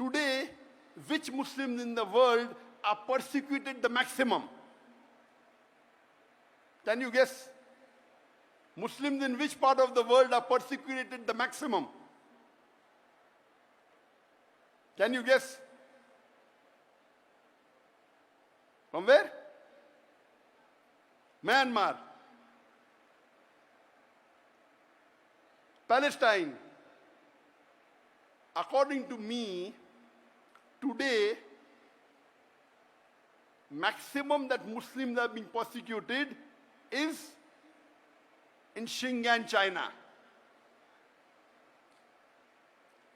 Today, which Muslims in the world are persecuted the maximum? Can you guess? Muslims in which part of the world are persecuted the maximum? Can you guess? From where? Myanmar, Palestine. According to me, today, maximum that Muslims are being persecuted is in Xinjiang, China.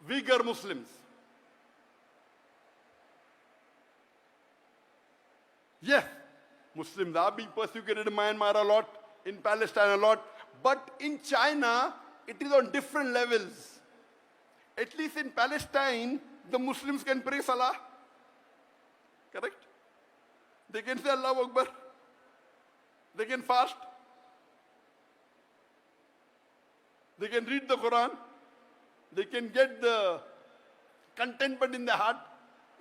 Uighur Muslims. Yes, Muslims are being persecuted in Myanmar a lot, in Palestine a lot, but in China, it is on different levels. At least in Palestine, the Muslims can pray Salah. Correct? They can say Allahu Akbar. They can fast. They can read the Quran. They can get the contentment in their heart.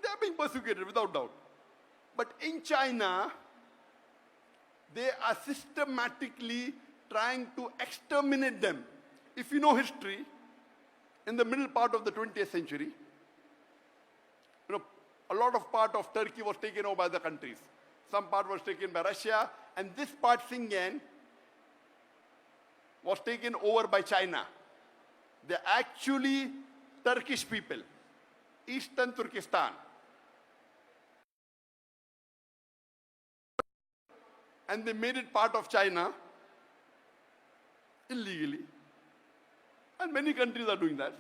They are being persecuted without doubt. But in China, they are systematically trying to exterminate them. If you know history, in the middle part of the 20th century, a lot of part of Turkey was taken over by the countries. Some part was taken by Russia, and this part, Xinjiang, was taken over by China. They're actually Turkish people, Eastern Turkestan. And they made it part of China illegally. And many countries are doing that.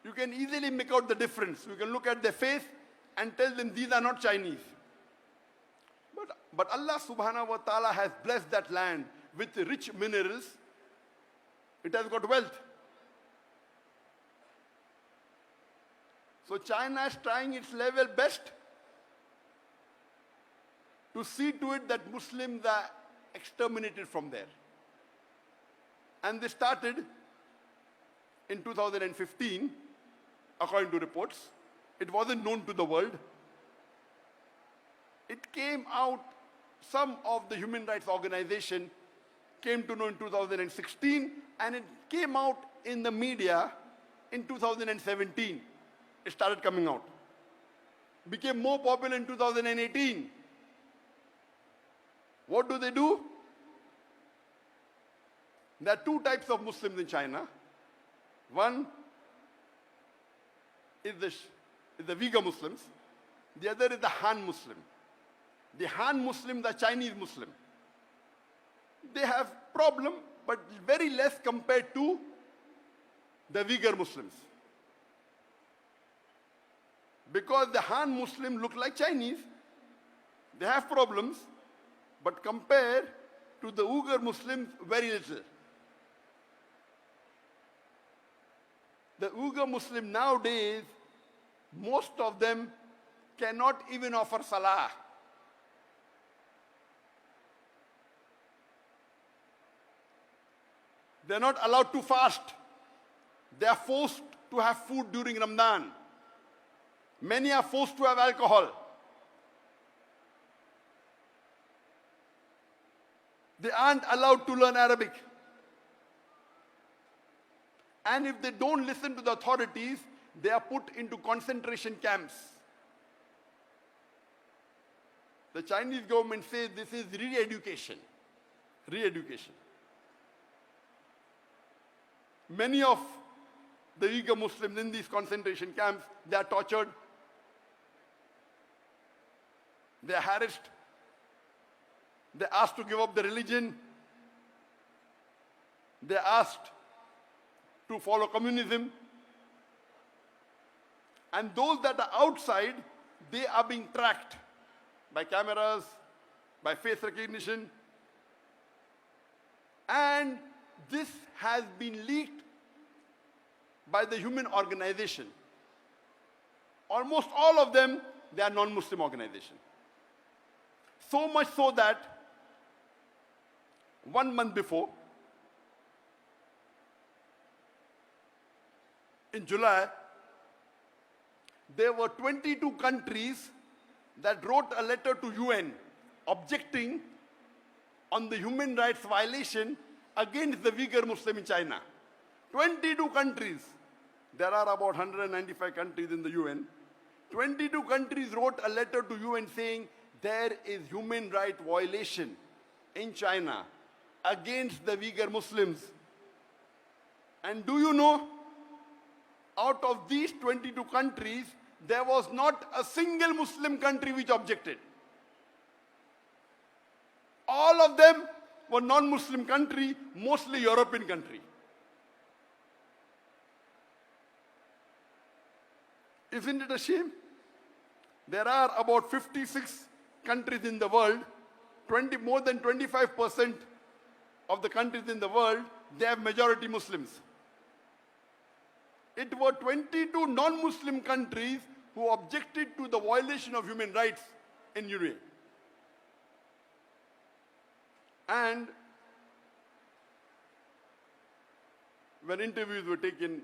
You can easily make out the difference. You can look at their face and tell them these are not Chinese. But Allah subhanahu wa ta'ala has blessed that land with rich minerals. It has got wealth. So China is trying its level best to see to it that Muslims are exterminated from there. And they started in 2015, according to reports. It wasn't known to the world. It came out, some of the human rights organization came to know in 2016, and it came out in the media in 2017. It started coming out. Became more popular in 2018. What do? There are two types of Muslims in China. One is the Uighur Muslims. The other is the Han Muslim. The Han Muslims are Chinese Muslim. They have problem, but very less compared to the Uighur Muslims. Because the Han Muslim look like Chinese, they have problems, but compared to the Uighur Muslims, very little. The Uighur Muslim nowadays, most of them cannot even offer Salah. They're not allowed to fast. They are forced to have food during Ramadan. Many are forced to have alcohol. They aren't allowed to learn Arabic. And if they don't listen to the authorities, they are put into concentration camps. The Chinese government says this is re-education. Re-education. Many of the Uighur Muslims in these concentration camps, they are tortured. They are harassed. They are asked to give up their religion. They are asked to follow communism. And those that are outside, they are being tracked by cameras, by face recognition. And this has been leaked by the human organization. Almost all of them, they are non-Muslim organizations. So much so that 1 month before, in July, there were 22 countries that wrote a letter to UN objecting on the human rights violation against the Uyghur Muslim in China. 22 countries. There are about 195 countries in the UN. 22 countries wrote a letter to UN saying there is human rights violation in China against the Uyghur Muslims. And do you know, out of these 22 countries, there was not a single Muslim country which objected. All of them were non-Muslim country, mostly European country. Isn't it a shame? There are about 56 countries in the world, more than 25% of the countries in the world, they have majority Muslims. It were 22 non-Muslim countries who objected to the violation of human rights in UAE. And when interviews were taken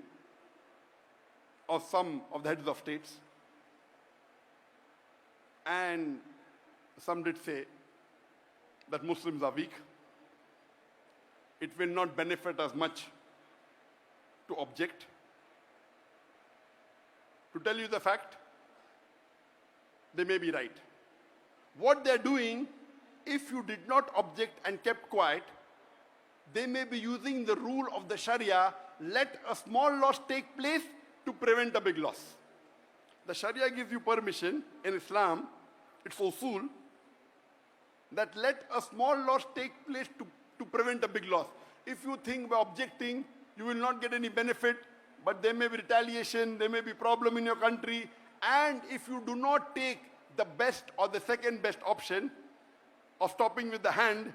of some of the heads of states, and some did say that Muslims are weak, it will not benefit us much to object. To tell you the fact, they may be right. What they're doing, if you did not object and kept quiet, they may be using the rule of the Sharia, let a small loss take place to prevent a big loss. The Sharia gives you permission in Islam, it's usul, that let a small loss take place to prevent a big loss. If you think by objecting, you will not get any benefit, but there may be retaliation, there may be problem in your country, and if you do not take the best or the second best option of stopping with the hand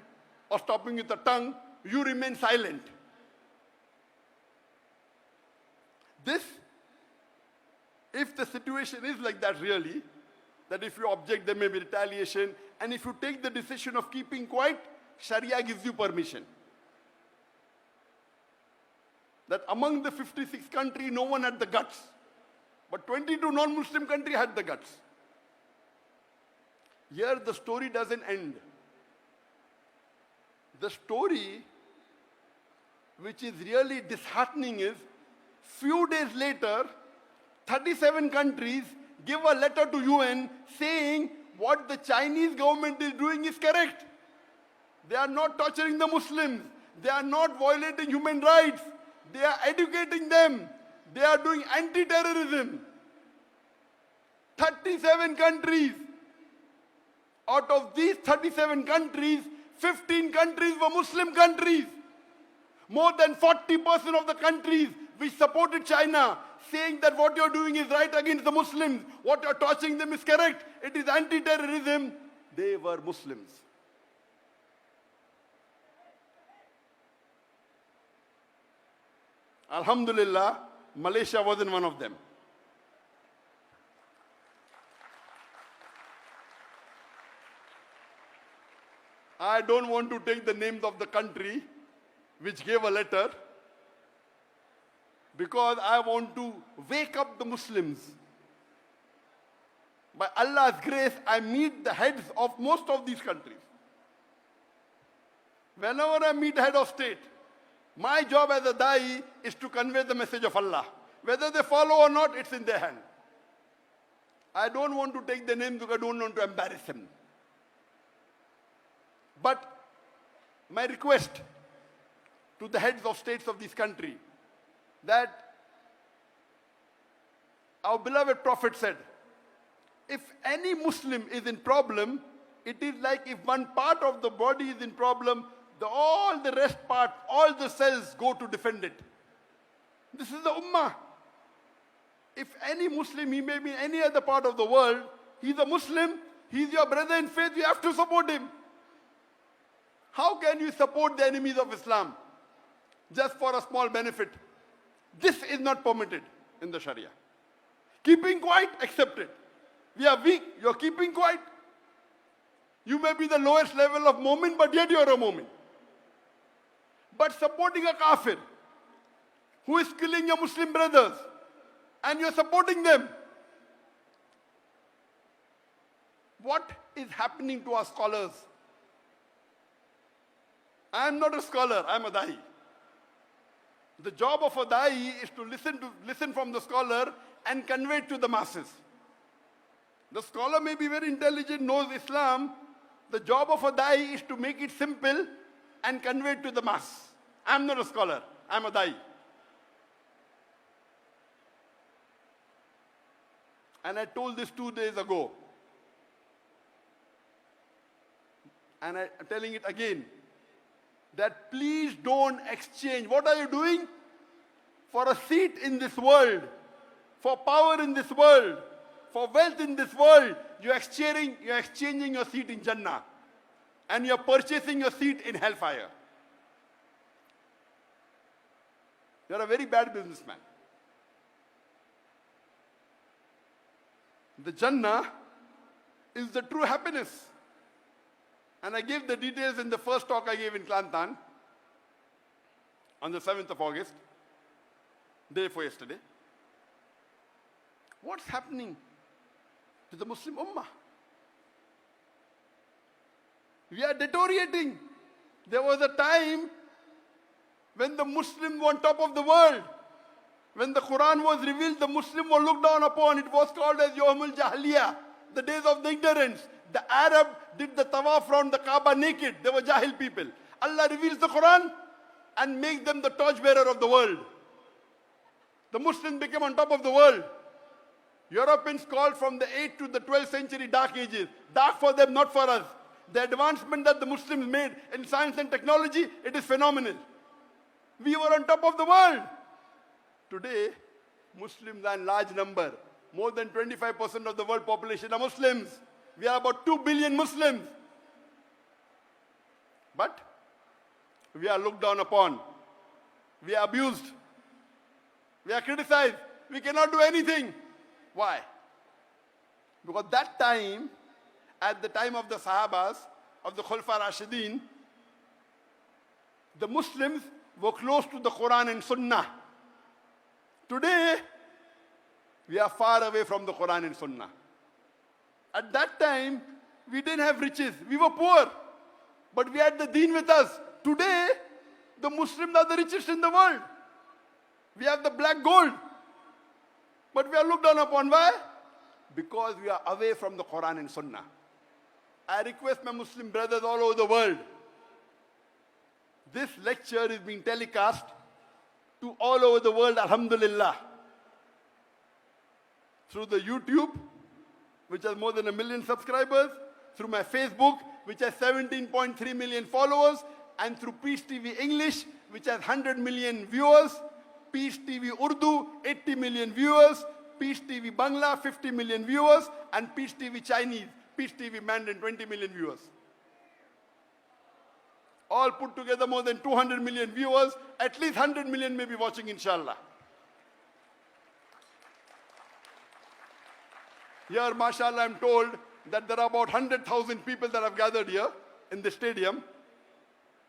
or stopping with the tongue, you remain silent. This, if the situation is like that really, that if you object there may be retaliation, and if you take the decision of keeping quiet, Sharia gives you permission. That among the 56 countries, no one had the guts. But 22 non-Muslim countries had the guts. Here the story doesn't end. The story which is really disheartening is, few days later, 37 countries give a letter to UN saying what the Chinese government is doing is correct. They are not torturing the Muslims. They are not violating human rights. They are educating them. They are doing anti-terrorism. 37 countries. Out of these 37 countries, 15 countries were Muslim countries. More than 40% of the countries which supported China, saying that what you're doing is right against the Muslims, what you're torturing them is correct, it is anti-terrorism, they were Muslims. Alhamdulillah, Malaysia wasn't one of them. I don't want to take the names of the country which gave a letter, because I want to wake up the Muslims. By Allah's grace, I meet the heads of most of these countries. Whenever I meet head of state, my job as a da'i is to convey the message of Allah. Whether they follow or not, it's in their hand. I don't want to take the names because I don't want to embarrass them. But my request to the heads of states of this country, that our beloved Prophet said, if any Muslim is in problem, it is like if one part of the body is in problem, all the rest part, all the cells go to defend it. This is the Ummah. If any Muslim, he may be in any other part of the world, he's a Muslim, he's your brother in faith, you have to support him. How can you support the enemies of Islam just for a small benefit? This is not permitted in the Sharia. Keeping quiet, accepted. We are weak, you're keeping quiet. You may be the lowest level of mu'min, but yet you're a mu'min. But supporting a kafir who is killing your Muslim brothers, and you're supporting them, what is happening to our scholars? I am not a scholar, I am a da'i. The job of a da'i is to listen from the scholar and convey it to the masses. The scholar may be very intelligent, knows Islam. The job of a da'i is to make it simple and convey it to the mass. I am not a scholar, I am a da'i. And I told this 2 days ago. And I'm telling it again. That please don't exchange. What are you doing? For a seat in this world, for power in this world, for wealth in this world, you're exchanging your seat in Jannah. And you're purchasing your seat in hellfire. You're a very bad businessman. The Jannah is the true happiness. And I gave the details in the first talk I gave in Kelantan on the 7th of August, day before yesterday. What's happening to the Muslim Ummah? We are deteriorating. There was a time when the Muslims were on top of the world. When the Quran was revealed, the Muslims were looked down upon. It was called as Yawmul Jahiliyyah, the days of the ignorance. The Arab did the tawaf around the Kaaba naked. They were Jahil people. Allah reveals the Quran and makes them the torchbearer of the world. The Muslims became on top of the world. Europeans called from the 8th to the 12th century dark ages. Dark for them, not for us. The advancement that the Muslims made in science and technology, it is phenomenal. We were on top of the world. Today, Muslims are in large number. More than 25% of the world population are Muslims. We are about 2 billion Muslims. But we are looked down upon. We are abused. We are criticized. We cannot do anything. Why? Because that time, at the time of the Sahabas, of the Khulafa Rashidin, the Muslims were close to the Quran and Sunnah. Today, we are far away from the Quran and Sunnah. At that time, we didn't have riches. We were poor. But we had the deen with us. Today, the Muslims are the richest in the world. We have the black gold. But we are looked down upon. Why? Because we are away from the Quran and Sunnah. I request my Muslim brothers all over the world. This lecture is being telecast to all over the world, alhamdulillah. Through the YouTube, which has more than 1 million subscribers, through my Facebook, which has 17.3 million followers, and through Peace TV English, which has 100 million viewers, Peace TV Urdu, 80 million viewers, Peace TV Bangla, 50 million viewers, and Peace TV Chinese, Peace TV Mandarin, 20 million viewers. All put together more than 200 million viewers, at least 100 million may be watching, inshallah. Here, mashallah, I'm told that there are about 100,000 people that have gathered here in the stadium.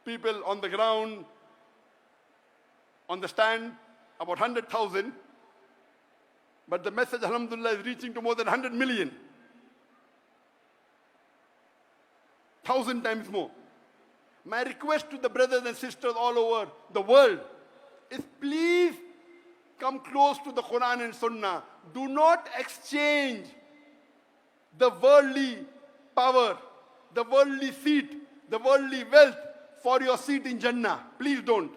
People on the ground, on the stand, about 100,000. But the message, alhamdulillah, is reaching to more than 100 million. 1,000 times more. My request to the brothers and sisters all over the world is please come close to the Quran and Sunnah. Do not exchange the worldly power, the worldly seat, the worldly wealth for your seat in Jannah. Please don't.